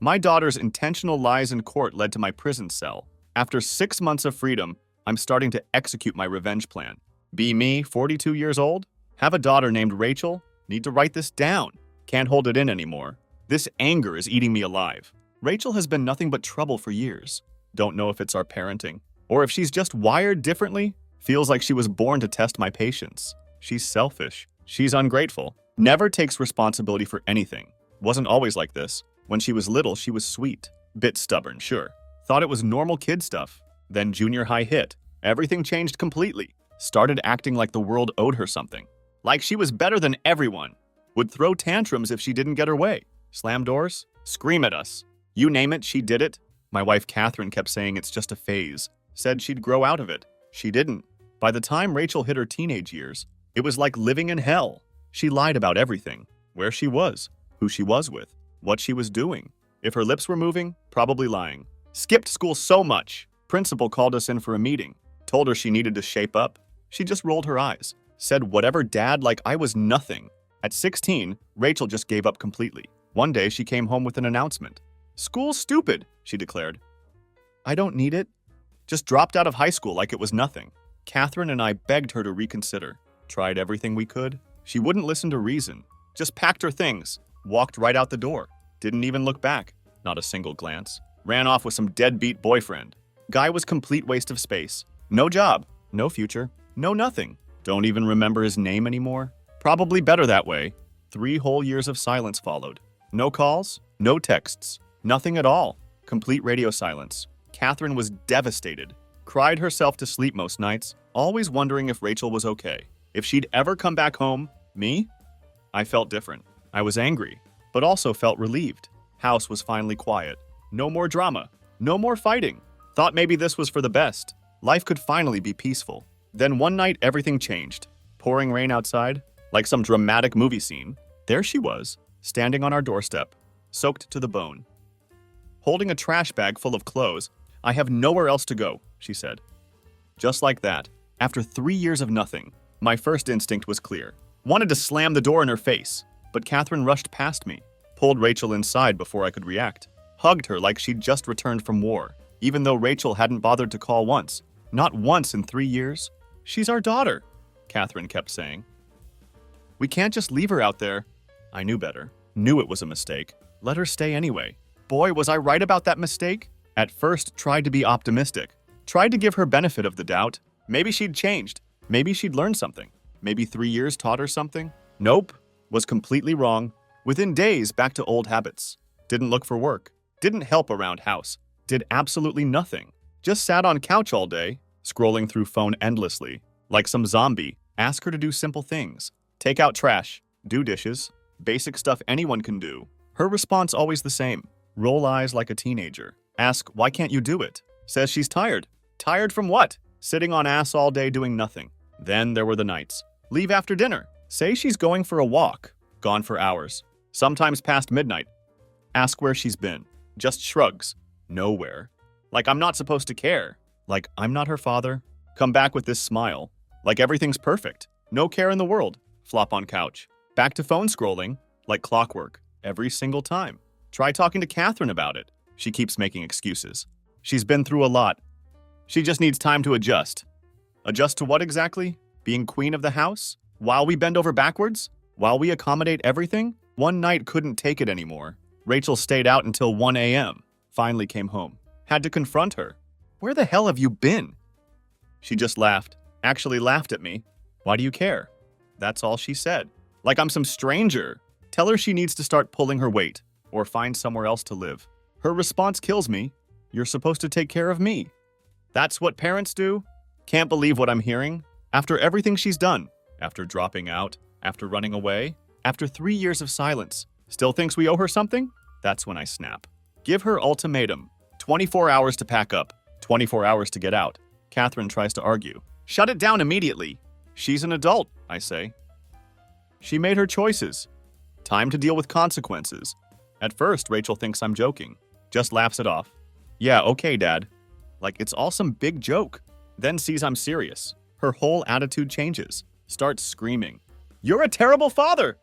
My daughter's intentional lies in court led to my prison cell. After 6 months of freedom, I'm starting to execute my revenge plan. Be me, 42 years old? Have a daughter named Rachel? Need to write this down. Can't hold it in anymore. This anger is eating me alive. Rachel has been nothing but trouble for years. Don't know if it's our parenting, or if she's just wired differently. Feels like she was born to test my patience. She's selfish. She's ungrateful. Never takes responsibility for anything. Wasn't always like this. When she was little, she was sweet. Bit stubborn, sure. Thought it was normal kid stuff. Then junior high hit. Everything changed completely. Started acting like the world owed her something. Like she was better than everyone. Would throw tantrums if she didn't get her way. Slam doors. Scream at us. You name it, she did it. My wife Catherine kept saying it's just a phase. Said she'd grow out of it. She didn't. By the time Rachel hit her teenage years, it was like living in hell. She lied about everything. Where she was, who she was with, what she was doing. If her lips were moving, probably lying. Skipped school so much. Principal called us in for a meeting. Told her she needed to shape up. She just rolled her eyes. Said whatever dad like I was nothing. At 16, Rachel just gave up completely. One day she came home with an announcement. School's stupid, she declared. I don't need it. Just dropped out of high school like it was nothing. Catherine and I begged her to reconsider. Tried everything we could. She wouldn't listen to reason. Just packed her things. Walked right out the door. Didn't even look back. Not a single glance. Ran off with some deadbeat boyfriend. Guy was complete waste of space. No job. No future. No nothing. Don't even remember his name anymore. Probably better that way. 3 whole years of silence followed. No calls. No texts. Nothing at all. Complete radio silence. Catherine was devastated. Cried herself to sleep most nights, always wondering if Rachel was okay. If she'd ever come back home. Me? I felt different. I was angry, but also felt relieved. House was finally quiet. No more drama. No more fighting. Thought maybe this was for the best. Life could finally be peaceful. Then one night everything changed. Pouring rain outside, like some dramatic movie scene. There she was, standing on our doorstep, soaked to the bone. Holding a trash bag full of clothes. I have nowhere else to go, she said. Just like that, after 3 years of nothing, my first instinct was clear. Wanted to slam the door in her face, but Catherine rushed past me, pulled Rachel inside before I could react, hugged her like she'd just returned from war, even though Rachel hadn't bothered to call once. Not once in 3 years. She's our daughter, Catherine kept saying. We can't just leave her out there. I knew better. Knew it was a mistake. Let her stay anyway. Boy, was I right about that mistake? At first, tried to be optimistic. Tried to give her benefit of the doubt. Maybe she'd changed. Maybe she'd learned something. Maybe 3 years taught her something. Nope. Was completely wrong. Within days, back to old habits. Didn't look for work. Didn't help around house. Did absolutely nothing. Just sat on couch all day, scrolling through phone endlessly. Like some zombie. Ask her to do simple things. Take out trash. Do dishes. Basic stuff anyone can do. Her response always the same. Roll eyes like a teenager. Ask, why can't you do it? Says she's tired. Tired from what? Sitting on ass all day doing nothing. Then there were the nights. Leave after dinner. Say she's going for a walk. Gone for hours. Sometimes past midnight. Ask where she's been. Just shrugs. Nowhere. Like I'm not supposed to care. Like I'm not her father. Come back with this smile. Like everything's perfect. No care in the world. Flop on couch. Back to phone scrolling. Like clockwork. Every single time. Try talking to Catherine about it. She keeps making excuses. She's been through a lot. She just needs time to adjust. Adjust to what exactly? Being queen of the house? While we bend over backwards? While we accommodate everything? One night couldn't take it anymore. Rachel stayed out until 1 a.m. Finally came home. Had to confront her. Where the hell have you been? She just laughed. Actually laughed at me. Why do you care? That's all she said. Like I'm some stranger. Tell her she needs to start pulling her weight or find somewhere else to live. Her response kills me. You're supposed to take care of me. That's what parents do? Can't believe what I'm hearing. After everything she's done, after dropping out, after running away, after 3 years of silence, still thinks we owe her something? That's when I snap. Give her ultimatum. 24 hours to pack up, 24 hours to get out. Catherine tries to argue. Shut it down immediately. She's an adult, I say. She made her choices. Time to deal with consequences. At first, Rachel thinks I'm joking. Just laughs it off. Yeah, okay, Dad. Like it's all some big joke. Then sees I'm serious. Her whole attitude changes. Starts screaming. You're a terrible father!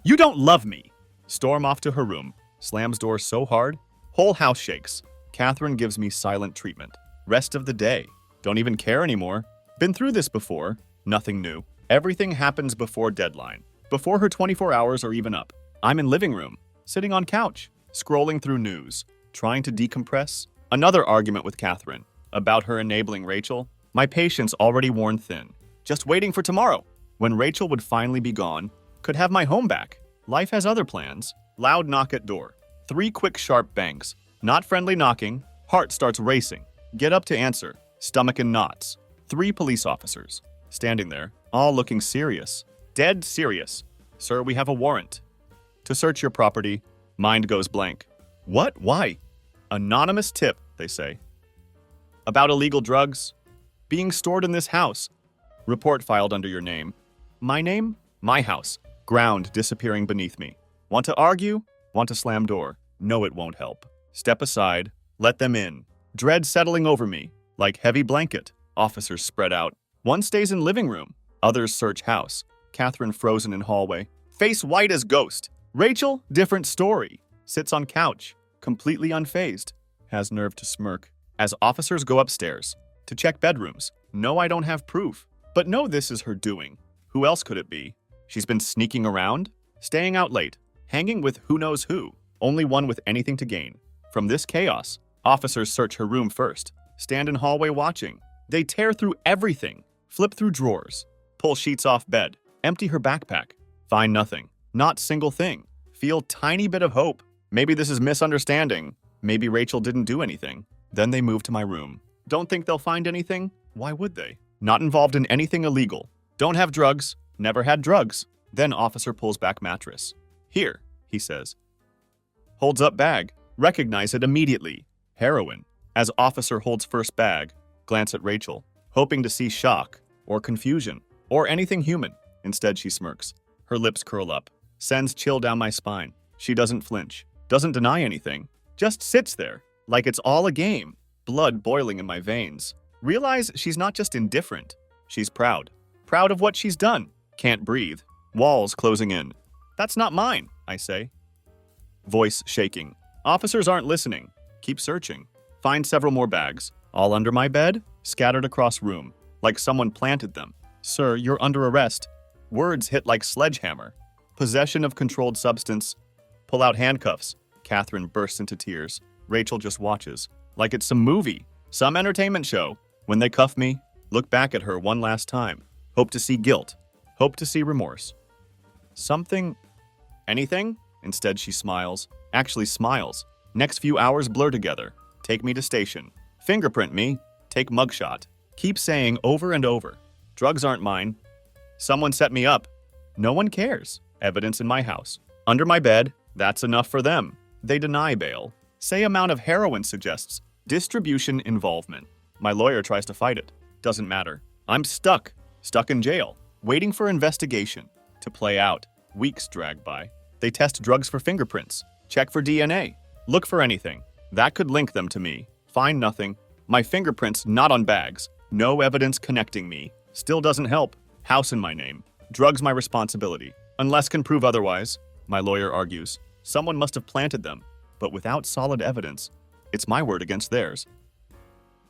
You don't love me! Storm off to her room. Slams doors so hard, Whole house shakes. Catherine gives me silent treatment. Rest of the day. Don't even care anymore. Been through this before. Nothing new. Everything happens before deadline. Before her 24 hours are even up. I'm in living room, sitting on couch, scrolling through news, trying to decompress. Another argument with Catherine about her enabling Rachel. My patience already worn thin. Just waiting for tomorrow, when Rachel would finally be gone. Could have my home back. Life has other plans. Loud knock at door. 3 quick sharp bangs. Not friendly knocking. Heart starts racing. Get up to answer. Stomach in knots. 3 police officers. Standing there, all looking serious. Dead serious. Sir, we have a warrant to search your property. Mind goes blank. What? Why? Anonymous tip, they say. About illegal drugs being stored in this house. Report filed under your name. My name? My house. Ground disappearing beneath me. Want to argue? Want to slam door? No, it won't help. Step aside. Let them in. Dread settling over me, like heavy blanket. Officers spread out. One stays in living room. Others search house. Catherine frozen in hallway. Face white as ghost. Rachel, different story. Sits on couch, completely unfazed. Has nerve to smirk. As officers go upstairs to check bedrooms. No, I don't have proof. But no, this is her doing. Who else could it be? She's been sneaking around, staying out late, hanging with who knows who. Only one with anything to gain. From this chaos, officers search her room first. Stand in hallway watching. They tear through everything. Flip through drawers. Pull sheets off bed. Empty her backpack. Find nothing. Not single thing. Feel tiny bit of hope. Maybe this is misunderstanding. Maybe Rachel didn't do anything. Then they move to my room. Don't think they'll find anything? Why would they? Not involved in anything illegal. Don't have drugs. Never had drugs. Then officer pulls back mattress. Here, he says. Holds up bag. Recognize it immediately. Heroin. As officer holds first bag, glance at Rachel, hoping to see shock or confusion or anything human. Instead, she smirks. Her lips curl up. Sends chill down my spine. She doesn't flinch. Doesn't deny anything. Just sits there, like it's all a game. Blood boiling in my veins. Realize she's not just indifferent. She's proud. Proud of what she's done. Can't breathe. Walls closing in. That's not mine, I say. Voice shaking. Officers aren't listening. Keep searching. Find several more bags. All under my bed? Scattered across room. Like someone planted them. Sir, you're under arrest. Words hit like sledgehammer. Possession of controlled substance. Pull out handcuffs. Catherine bursts into tears. Rachel just watches. Like it's some movie. Some entertainment show. When they cuff me, look back at her one last time. Hope to see guilt. Hope to see remorse. Something? Anything? Instead, she smiles. Actually smiles. Next few hours blur together. Take me to station. Fingerprint me. Take mugshot. Keep saying over and over. Drugs aren't mine. Someone set me up. No one cares. Evidence in my house. Under my bed. That's enough for them. They deny bail. Say amount of heroin suggests distribution involvement. My lawyer tries to fight it. Doesn't matter. I'm stuck. Stuck in jail. Waiting for investigation to play out. Weeks drag by. They test drugs for fingerprints. Check for DNA. Look for anything. That could link them to me. Find nothing. My fingerprints not on bags. No evidence connecting me. Still doesn't help. House in my name. Drugs my responsibility. Unless can prove otherwise, my lawyer argues. Someone must have planted them, but without solid evidence. It's my word against theirs.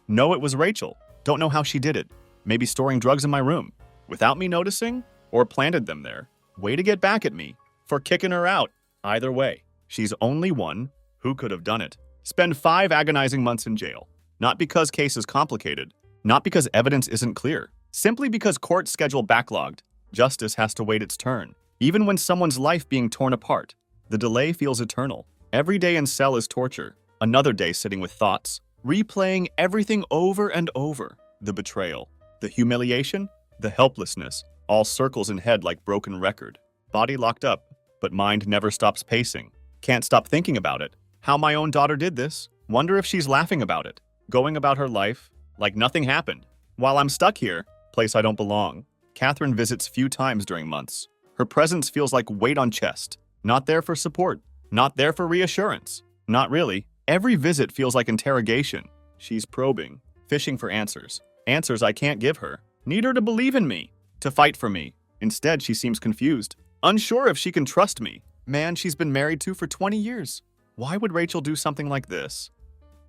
No, it was Rachel. Don't know how she did it. Maybe storing drugs in my room. Without me noticing? Or planted them there. Way to get back at me. For kicking her out. Either way, she's only one who could have done it. Spend 5 agonizing months in jail. Not because case is complicated. Not because evidence isn't clear. Simply because court schedule backlogged. Justice has to wait its turn. Even when someone's life being torn apart, the delay feels eternal. Every day in cell is torture. Another day sitting with thoughts. Replaying everything over and over. The betrayal. The humiliation. The helplessness. All circles in head like broken record. Body locked up, but mind never stops pacing. Can't stop thinking about it. How my own daughter did this. Wonder if she's laughing about it. Going about her life like nothing happened. While I'm stuck here, place I don't belong. Catherine visits few times during months. Her presence feels like weight on chest. Not there for support. Not there for reassurance. Not really. Every visit feels like interrogation. She's probing, fishing for answers. Answers I can't give her. Need her to believe in me, to fight for me. Instead, she seems confused. Unsure if she can trust me. Man she's been married to for 20 years. Why would Rachel do something like this?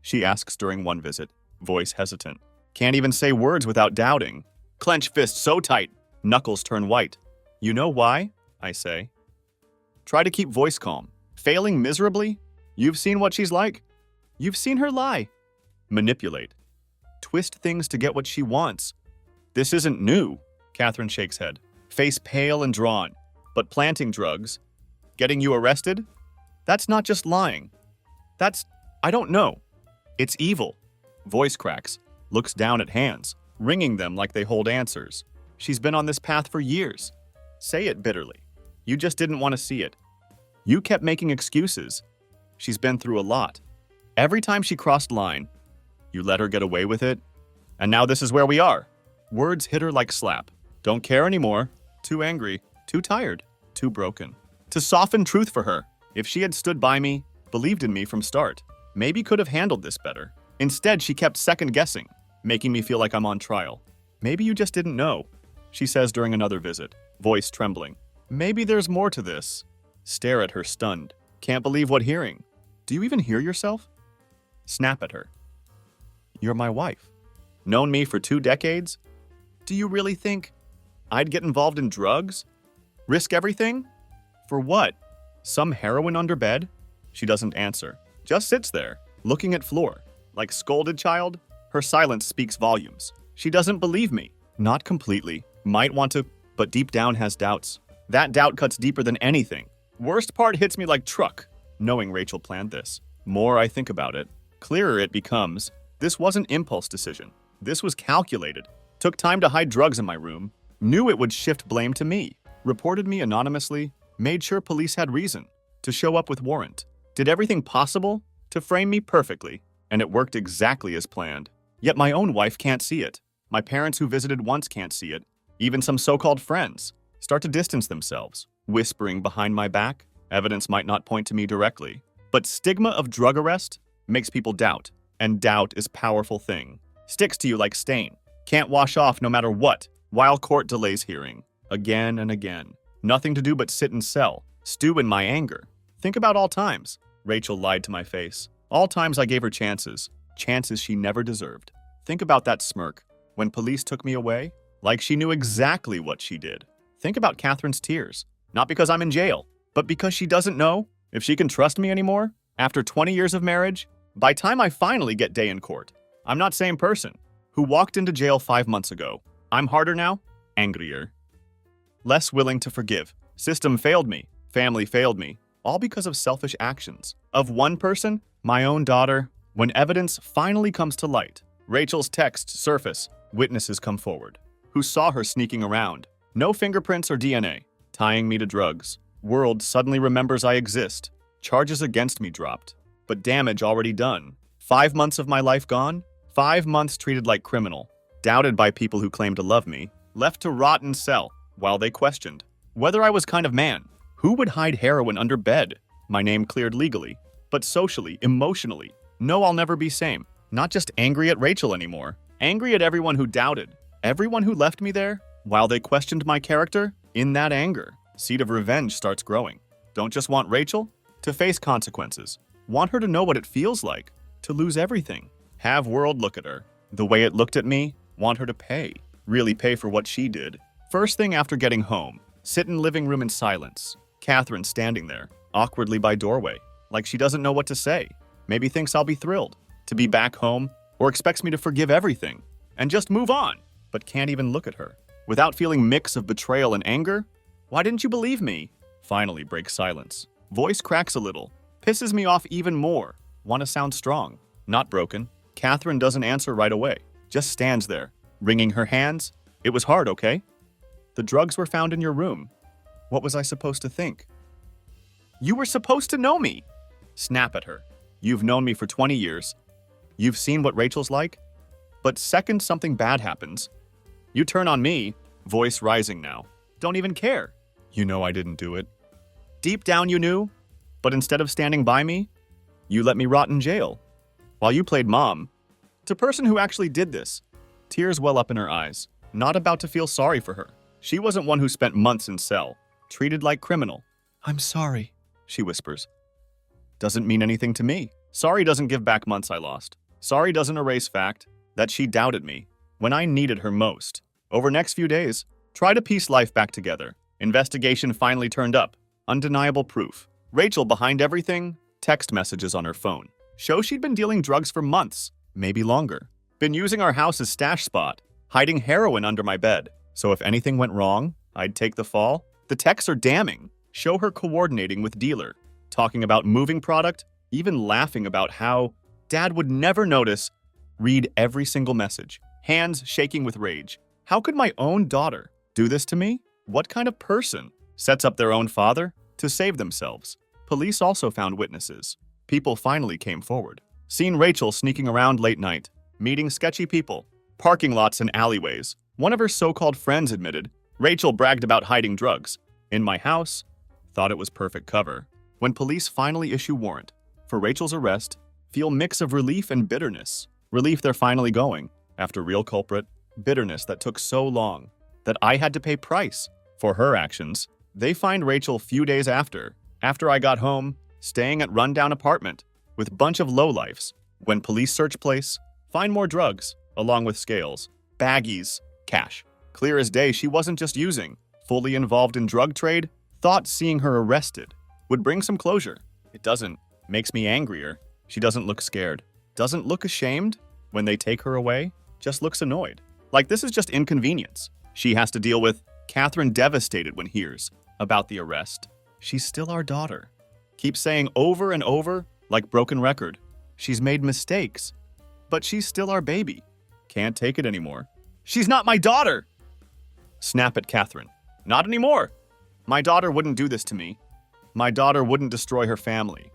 She asks during one visit, voice hesitant. Can't even say words without doubting. Clench fist so tight, knuckles turn white. You know why? I say. Try to keep voice calm. Failing miserably? You've seen what she's like. You've seen her lie. Manipulate. Twist things to get what she wants. This isn't new. Catherine shakes head, face pale and drawn. But planting drugs, getting you arrested? That's not just lying. I don't know. It's evil. Voice cracks, looks down at hands, wringing them like they hold answers. She's been on this path for years. Say it bitterly. You just didn't want to see it. You kept making excuses. She's been through a lot. Every time she crossed line, you let her get away with it. And now this is where we are. Words hit her like slap. Don't care anymore. Too angry. Too tired. Too broken. To soften truth for her. If she had stood by me, believed in me from start, maybe could have handled this better. Instead, she kept second-guessing, making me feel like I'm on trial. Maybe you just didn't know, she says during another visit, voice trembling. Maybe there's more to this. Stare at her stunned. Can't believe what hearing. Do you even hear yourself? Snap at her. You're my wife. Known me for 2 decades? Do you really think I'd get involved in drugs? Risk everything? For what? Some heroin under bed? She doesn't answer. Just sits there, looking at floor. Like scolded child, her silence speaks volumes. She doesn't believe me. Not completely. Might want to, but deep down has doubts. That doubt cuts deeper than anything. Worst part hits me like truck, knowing Rachel planned this. More I think about it, clearer it becomes. This wasn't impulse decision. This was calculated. Took time to hide drugs in my room. Knew it would shift blame to me. Reported me anonymously. Made sure police had reason to show up with warrant. Did everything possible to frame me perfectly. And it worked exactly as planned. Yet my own wife can't see it. My parents who visited once can't see it. Even some so-called friends start to distance themselves, whispering behind my back. Evidence might not point to me directly. But stigma of drug arrest makes people doubt. And doubt is a powerful thing. Sticks to you like stain. Can't wash off no matter what, while court delays hearing. Again and again. Nothing to do but sit and sell. Stew in my anger. Think about all times Rachel lied to my face. All times I gave her chances. Chances she never deserved. Think about that smirk when police took me away, like she knew exactly what she did. Think about Catherine's tears. Not because I'm in jail, but because she doesn't know if she can trust me anymore. After 20 years of marriage, by time I finally get day in court, I'm not same person who walked into jail 5 months ago. I'm harder now, angrier. Less willing to forgive. System failed me. Family failed me. All because of selfish actions. Of one person, my own daughter. When evidence finally comes to light, Rachel's texts surface. Witnesses come forward. Who saw her sneaking around. No fingerprints or DNA. Tying me to drugs. World suddenly remembers I exist. Charges against me dropped. But damage already done. 5 months of my life gone. 5 months treated like criminal. Doubted by people who claimed to love me. Left to rot in cell while they questioned whether I was kind of man. Who would hide heroin under bed? My name cleared legally, but socially, emotionally. No, I'll never be same. Not just angry at Rachel anymore. Angry at everyone who doubted. Everyone who left me there while they questioned my character. In that anger, seed of revenge starts growing. Don't just want Rachel to face consequences. Want her to know what it feels like to lose everything. Have world look at her the way it looked at me. Want her to pay. Really pay for what she did. First thing after getting home, sit in living room in silence. Catherine standing there, awkwardly by doorway, like she doesn't know what to say. Maybe thinks I'll be thrilled to be back home, or expects me to forgive everything and just move on, but can't even look at her. Without feeling mix of betrayal and anger, why didn't you believe me? Finally breaks silence. Voice cracks a little, pisses me off even more. Want to sound strong, not broken. Catherine doesn't answer right away, just stands there, wringing her hands. It was hard, okay? The drugs were found in your room. What was I supposed to think? You were supposed to know me. Snap at her. You've known me for 20 years. You've seen what Rachel's like. But second something bad happens, you turn on me, voice rising now. Don't even care. You know I didn't do it. Deep down you knew, but instead of standing by me, you let me rot in jail. While you played mom. To person who actually did this. Tears well up in her eyes. Not about to feel sorry for her. She wasn't one who spent months in cell. Treated like criminal. I'm sorry, she whispers. doesn't mean anything to me. Sorry doesn't give back months I lost. Sorry doesn't erase fact that she doubted me when I needed her most. Over next few days, try to piece life back together. Investigation finally turned up. Undeniable proof. Rachel behind everything, text messages on her phone. Show she'd been dealing drugs for months, maybe longer. Been using our house as stash spot, hiding heroin under my bed. So if anything went wrong, I'd take the fall. The texts are damning. Show her coordinating with dealer, talking about moving product, even laughing about how dad would never notice. Read every single message, hands shaking with rage. How could my own daughter do this to me? What kind of person sets up their own father to save themselves? Police also found witnesses. People finally came forward. Seen Rachel sneaking around late night, meeting sketchy people, parking lots and alleyways. One of her so-called friends admitted, Rachel bragged about hiding drugs in my house, thought it was perfect cover. When police finally issue warrant for Rachel's arrest, feel mix of relief and bitterness. Relief they're finally going after real culprit, bitterness that took so long that I had to pay price for her actions. They find Rachel few days after I got home, staying at rundown apartment with bunch of lowlifes. When police search place, find more drugs along with scales, baggies, cash. Clear as day she wasn't just using, fully involved in drug trade. Thought seeing her arrested would bring some closure. It doesn't. Makes me angrier. She doesn't look scared. Doesn't look ashamed when they take her away. Just looks annoyed. Like this is just inconvenience she has to deal with. Catherine devastated when hears about the arrest. She's still our daughter. Keeps saying over and over, like broken record, she's made mistakes, but she's still our baby. Can't take it anymore. She's not my daughter! Snap at Catherine. Not anymore. My daughter wouldn't do this to me. My daughter wouldn't destroy her family.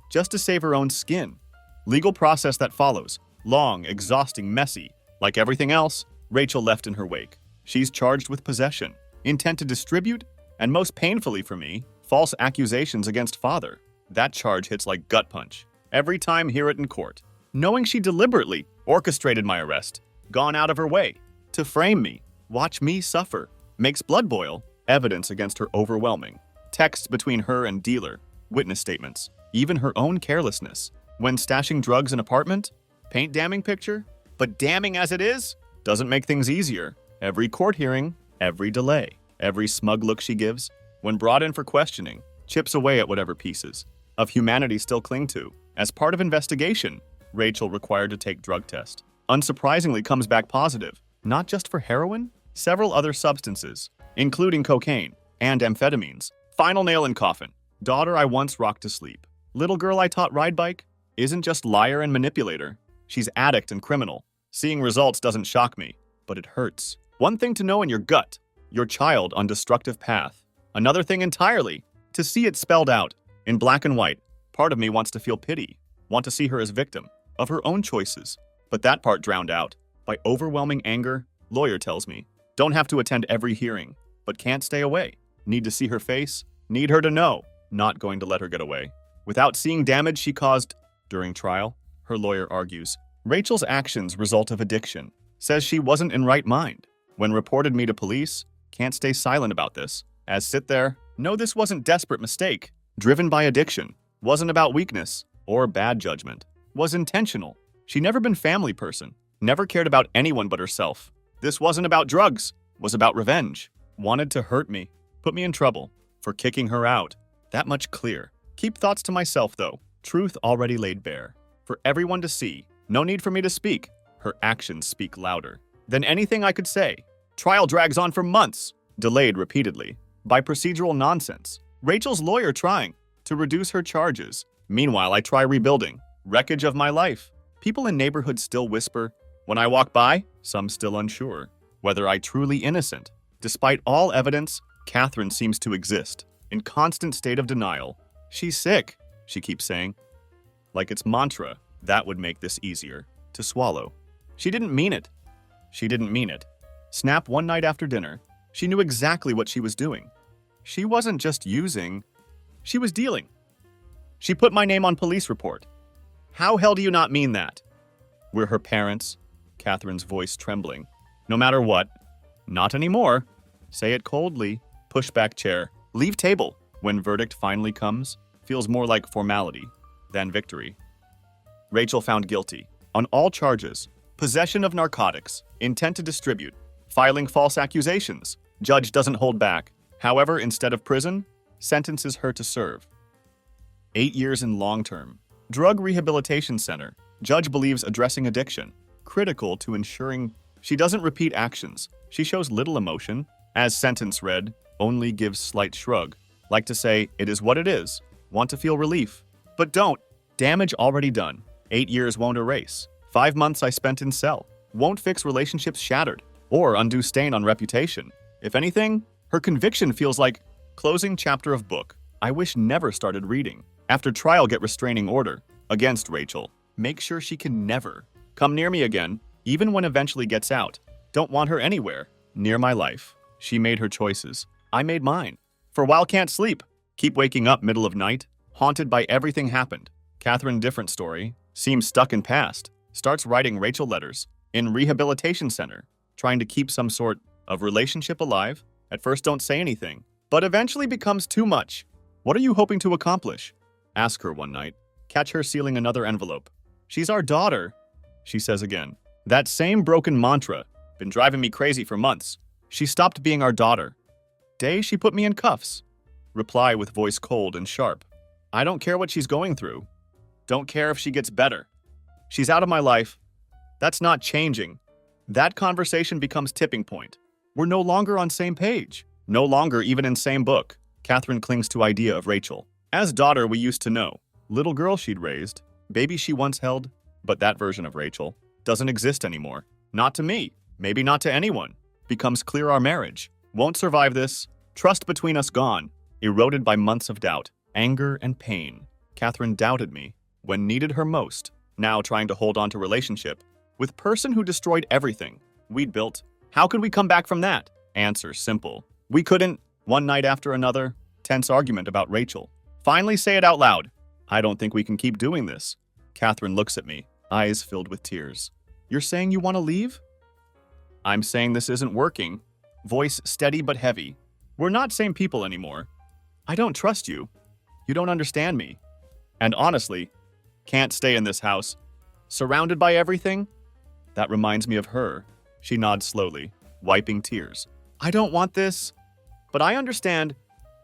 Just to save her own skin. Legal process that follows. Long, exhausting, messy. Like everything else, Rachel left in her wake. She's charged with possession, intent to distribute, and most painfully for me, false accusations against father. That charge hits like gut punch. Every time hear it in court. Knowing she deliberately orchestrated my arrest, gone out of her way to frame me, watch me suffer, makes blood boil. Evidence against her overwhelming. Texts between her and dealer, witness statements, even her own carelessness. When stashing drugs in apartment, paint damning picture, but damning as it is, doesn't make things easier. Every court hearing, every delay, every smug look she gives, when brought in for questioning, chips away at whatever pieces of humanity still cling to. As part of investigation, Rachel required to take drug test. Unsurprisingly comes back positive, not just for heroin, several other substances, including cocaine and amphetamines. Final nail in coffin. Daughter I once rocked to sleep. Little girl I taught ride bike isn't just liar and manipulator. She's addict and criminal. Seeing results doesn't shock me, but it hurts. One thing to know in your gut, your child on destructive path. Another thing entirely, to see it spelled out in black and white. Part of me wants to feel pity, want to see her as victim of her own choices. But that part drowned out by overwhelming anger, lawyer tells me. Don't have to attend every hearing, but can't stay away. Need to see her face, need her to know. Not going to let her get away. Without seeing damage she caused during trial, her lawyer argues. Rachel's actions result of addiction. Says she wasn't in right mind. When reported me to police, can't stay silent about this. As sit there, know this wasn't desperate mistake. Driven by addiction. Wasn't about weakness or bad judgment. Was intentional. She never been family person. Never cared about anyone but herself. This wasn't about drugs, was about revenge. Wanted to hurt me, put me in trouble, for kicking her out. That much clear. Keep thoughts to myself though. Truth already laid bare. For everyone to see. No need for me to speak. Her actions speak louder than anything I could say. Trial drags on for months, delayed repeatedly by procedural nonsense. Rachel's lawyer trying to reduce her charges. Meanwhile, I try rebuilding. Wreckage of my life. People in neighborhoods still whisper. When I walk by, some still unsure whether I truly innocent. Despite all evidence, Catherine seems to exist in constant state of denial. She's sick, she keeps saying. Like it's mantra, that would make this easier to swallow. She didn't mean it. She didn't mean it. Snap one night after dinner. She knew exactly what she was doing. She wasn't just using, she was dealing. She put my name on police report. How hell do you not mean that? We're her parents. Catherine's voice trembling. No matter what. Not anymore. Say it coldly. Push back chair. Leave table. When verdict finally comes, feels more like formality. then victory. Rachel found guilty on all charges: possession of narcotics, intent to distribute, filing false accusations. Judge doesn't hold back. However, instead of prison, sentences her to serve 8 years in long-term drug rehabilitation center. Judge believes addressing addiction critical to ensuring she doesn't repeat actions. She shows little emotion. As sentence read, only gives slight shrug, like to say, it is what it is. Want to feel relief, but don't. Damage already done. 8 years won't erase. 5 months I spent in cell won't fix relationships shattered or undo stain on reputation. If anything, her conviction feels like closing chapter of book I wish never started reading. After trial, get restraining order against Rachel. Make sure she can never come near me again, even when eventually gets out. Don't want her anywhere near my life. She made her choices. I made mine. For a while can't sleep. Keep waking up middle of night, haunted by everything happened. Catherine, different story. Seems stuck in past. Starts writing Rachel letters in rehabilitation center, trying to keep some sort of relationship alive. At first don't say anything, but eventually becomes too much. What are you hoping to accomplish? Ask her one night. Catch her sealing another envelope. She's our daughter, she says again. That same broken mantra, been driving me crazy for months. She stopped being our daughter. Day she put me in cuffs. Reply with voice cold and sharp. I don't care what she's going through. Don't care if she gets better. She's out of my life. That's not changing. That conversation becomes tipping point. We're no longer on same page. No longer even in same book. Catherine clings to idea of Rachel. As daughter we used to know. Little girl she'd raised. Baby she once held. But that version of Rachel doesn't exist anymore. Not to me. Maybe not to anyone. Becomes clear our marriage won't survive this. Trust between us gone. Eroded by months of doubt, anger, and pain. Catherine doubted me when needed her most. Now trying to hold on to relationship with person who destroyed everything we'd built. How could we come back from that? Answer simple. We couldn't. One night after another, tense argument about Rachel. Finally say it out loud. I don't think we can keep doing this. Catherine looks at me, eyes filled with tears. You're saying you want to leave? I'm saying this isn't working. Voice steady but heavy. We're not same people anymore. I don't trust you. You don't understand me. And honestly, can't stay in this house. Surrounded by everything? That reminds me of her. She nods slowly, wiping tears. I don't want this, but I understand.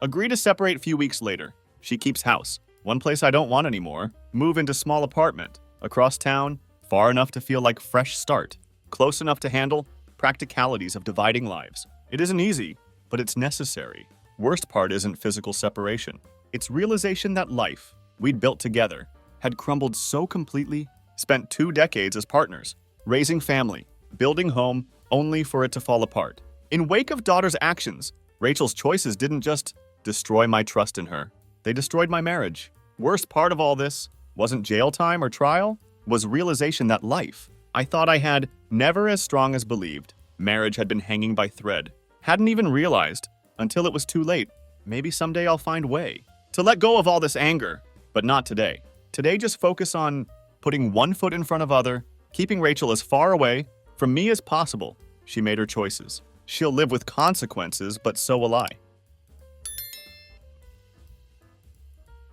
Agree to separate a few weeks later. She keeps house. One place I don't want anymore. Move into small apartment. Across town, far enough to feel like fresh start. Close enough to handle practicalities of dividing lives. It isn't easy, but it's necessary. Worst part isn't physical separation. It's realization that life we'd built together had crumbled so completely. Spent 2 decades as partners, raising family, building home, only for it to fall apart. In wake of daughter's actions, Rachel's choices didn't just destroy my trust in her. They destroyed my marriage. Worst part of all this wasn't jail time or trial, was realization that life I thought I had never as strong as believed. Marriage had been hanging by thread. Hadn't even realized until it was too late. Maybe someday I'll find way to let go of all this anger, but not today. Today just focus on putting one foot in front of other, keeping Rachel as far away from me as possible. She made her choices. She'll live with consequences, but so will I.